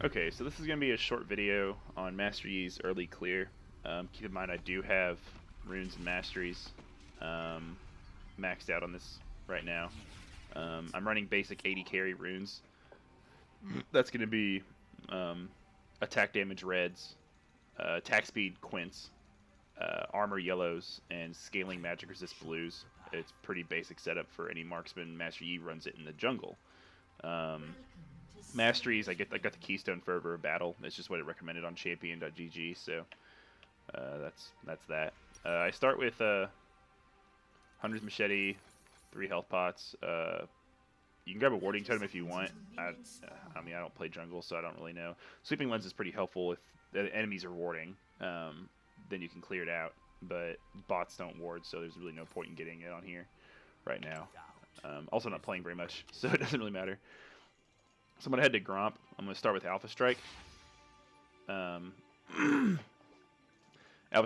Okay, so this is going to be a short video on Master Yi's early clear. Keep in mind I do have runes and masteries maxed out on this right now. I'm running basic 80 carry runes. That's going to be attack damage reds, attack speed quints, armor yellows, and scaling magic resist blues. It's pretty basic setup for any marksman. Master Yi runs it in the jungle. Masteries, I got the Keystone Fervor of Battle. It's just what it recommended on champion.gg, so that's that. I start with Hunter's Machete, 3 health pots. You can grab a warding totem if you want. I mean, I don't play jungle, so I don't really know. Sweeping Lens is pretty helpful if the enemies are warding. Then you can clear it out, but bots don't ward, so there's really no point in getting it on here right now. Also not playing very much, so it doesn't really matter. So I'm going to head to Gromp. I'm going to start with Alpha Strike. Alpha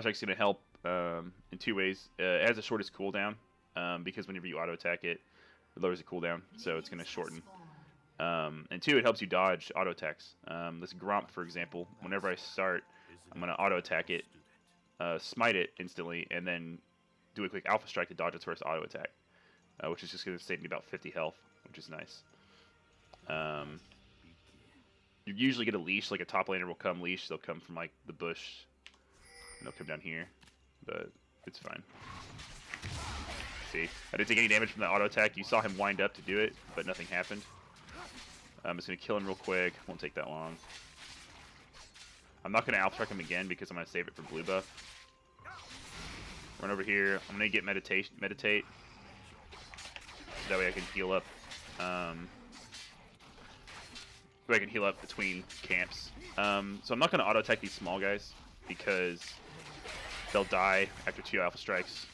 Strike's going to help in 2 ways. It has the shortest cooldown because whenever you auto-attack it, it lowers the cooldown, so it's going to shorten. And 2, it helps you dodge auto-attacks. This Gromp, for example, whenever I start, I'm going to auto-attack it, smite it instantly, and then do a quick Alpha Strike to dodge its first auto-attack, which is just going to save me about 50 health, which is nice. You usually get a leash, like a top laner will come leash. They'll come from like the bush, and they'll come down here, but it's fine. See, I didn't take any damage from the auto attack. You saw him wind up to do it, but nothing happened. I'm just gonna kill him real quick. Won't take that long. I'm not gonna Alpha Strike him again because I'm gonna save it for blue buff. Run over here. I'm gonna get meditate. That way I can heal up. So I can heal up between camps. So I'm not going to auto-attack these small guys because they'll die after 2 Alpha Strikes.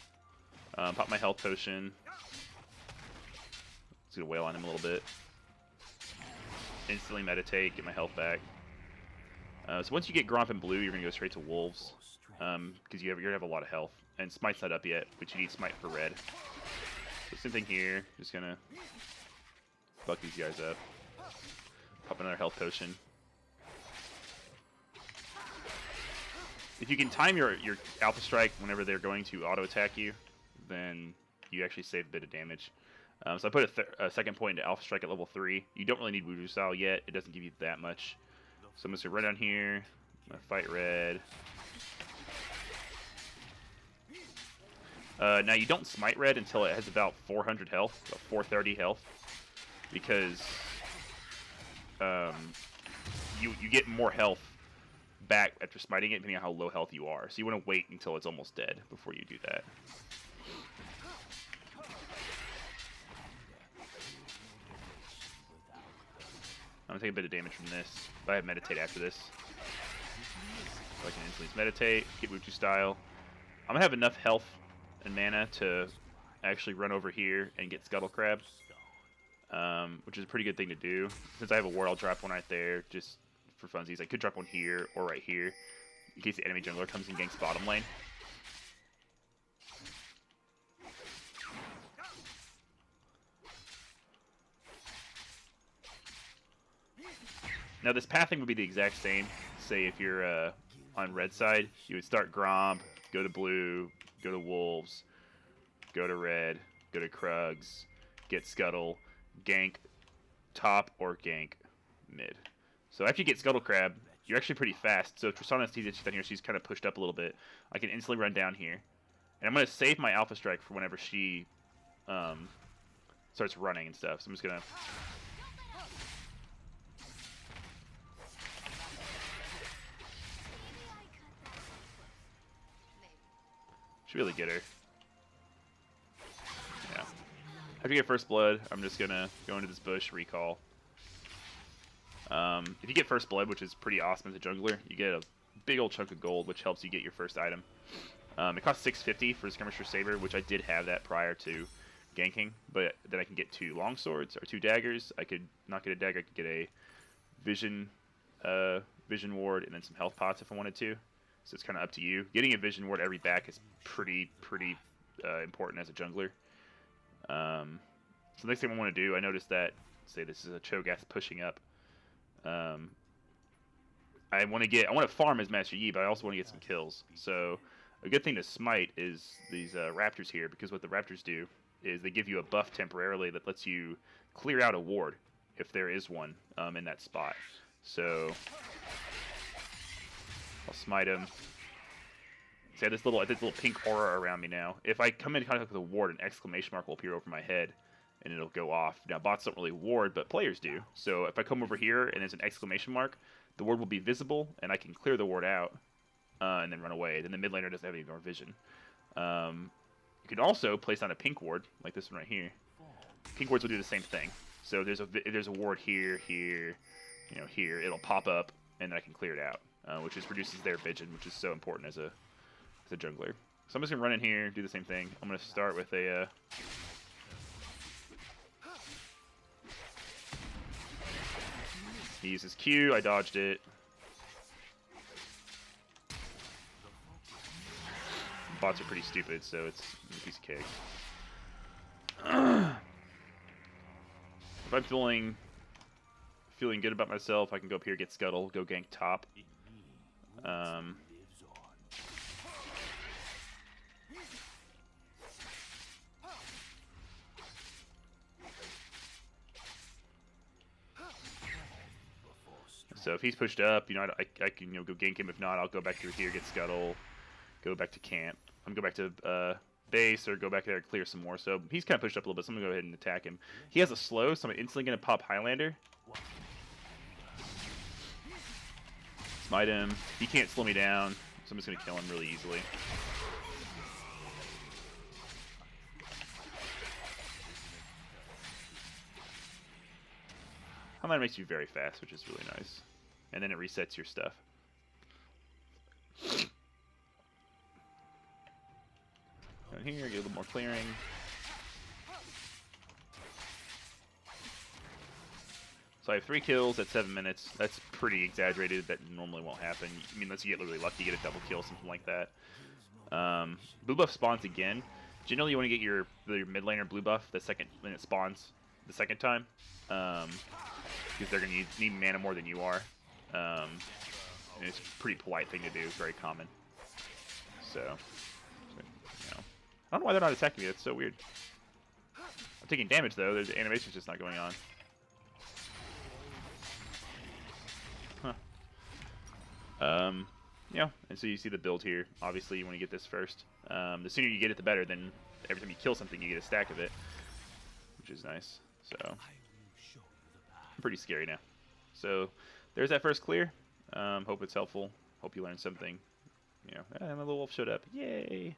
Pop my health potion. Let's get a wail on him a little bit. Instantly meditate, get my health back. So once you get Gromp and blue, you're going to go straight to Wolves because you're going to have a lot of health. And Smite's not up yet, but you need Smite for red. So same thing here. Just going to fuck these guys up. Pop another health potion. If you can time your Alpha Strike whenever they're going to auto-attack you, then you actually save a bit of damage. So I put a second point into Alpha Strike at level 3. You don't really need Voodoo Style yet. It doesn't give you that much. So I'm just going to run down here. I'm going to fight red. Now you don't smite red until it has about 400 health, about 430 health, because you get more health back after smiting it, depending on how low health you are. So you want to wait until it's almost dead before you do that. I'm going to take a bit of damage from this, but I have Meditate after this. So I can instantly meditate, get Wuchu style. I'm going to have enough health and mana to actually run over here and get Scuttle Crab. Which is a pretty good thing to do. Since I have a ward, I'll drop one right there, just for funsies. I could drop one here or right here, in case the enemy jungler comes and ganks bottom lane. Now this pathing would be the exact same. Say if you're on red side, you would start Gromp, go to blue, go to Wolves, go to red, go to Krugs, get Scuttle, gank top or gank mid. So after you get Scuttle Crab, you're actually pretty fast. So if Tristana sees that she's down here, she's kind of pushed up a little bit. I can instantly run down here. And I'm going to save my Alpha Strike for whenever she starts running and stuff. So I'm just going to... Should really get her. Yeah. After you get First Blood, I'm just going to go into this bush, recall. If you get First Blood, which is pretty awesome as a jungler, you get a big old chunk of gold, which helps you get your first item. It costs 650 for Skirmisher Saber, which I did have that prior to ganking, but then I can get 2 long swords or 2 daggers. I could not get a dagger, I could get a vision ward and then some health pots if I wanted to. So it's kind of up to you. Getting a vision ward every back is pretty important as a jungler. So the next thing I want to do, I noticed that, say this is a Cho'Gath pushing up. I want to farm as Master Yi, but I also want to get some kills. So a good thing to smite is these raptors here, because what the raptors do is they give you a buff temporarily that lets you clear out a ward if there is one in that spot. So I'll smite him. See, I have this little pink aura around me now. If I come in contact with a ward, an exclamation mark will appear over my head, and it'll go off. Now, bots don't really ward, but players do. So if I come over here and there's an exclamation mark, the ward will be visible, and I can clear the ward out and then run away. Then the mid laner doesn't have any more vision. You can also place down a pink ward, like this one right here. Pink wards will do the same thing. So if there's a ward here, here, here, it'll pop up, and then I can clear it out, which just reduces their vision, which is so important as a jungler. So I'm just gonna run in here, do the same thing. I'm gonna start with a he uses Q, I dodged it. Bots are pretty stupid, so it's a piece of cake. If I'm feeling good about myself, I can go up here, get Scuttle, go gank top. So if he's pushed up, I can go gank him. If not, I'll go back through here, get Scuttle, go back to camp. I'm gonna go back to base or go back there and clear some more. So he's kind of pushed up a little bit, so I'm gonna go ahead and attack him. He has a slow, so I'm instantly gonna pop Highlander. Smite him. He can't slow me down, so I'm just gonna kill him really easily. Highlander makes you very fast, which is really nice. And then it resets your stuff. Down here, get a little more clearing. So I have 3 kills at 7 minutes. That's pretty exaggerated. That normally won't happen. I mean, unless you get really lucky, get a double kill, something like that. Blue buff spawns again. Generally, you want to get your mid laner blue buff the second when it spawns the second time, because they're going to need mana more than you are. And it's a pretty polite thing to do. It's very common. So, I don't know why they're not attacking me. That's so weird. I'm taking damage though. The animation's just not going on. Huh. Yeah, and so you see the build here. Obviously, you want to get this first. The sooner you get it, the better. Then every time you kill something, you get a stack of it, which is nice. So, pretty scary now. So, there's that first clear. Hope it's helpful. Hope you learned something. And the little wolf showed up. Yay!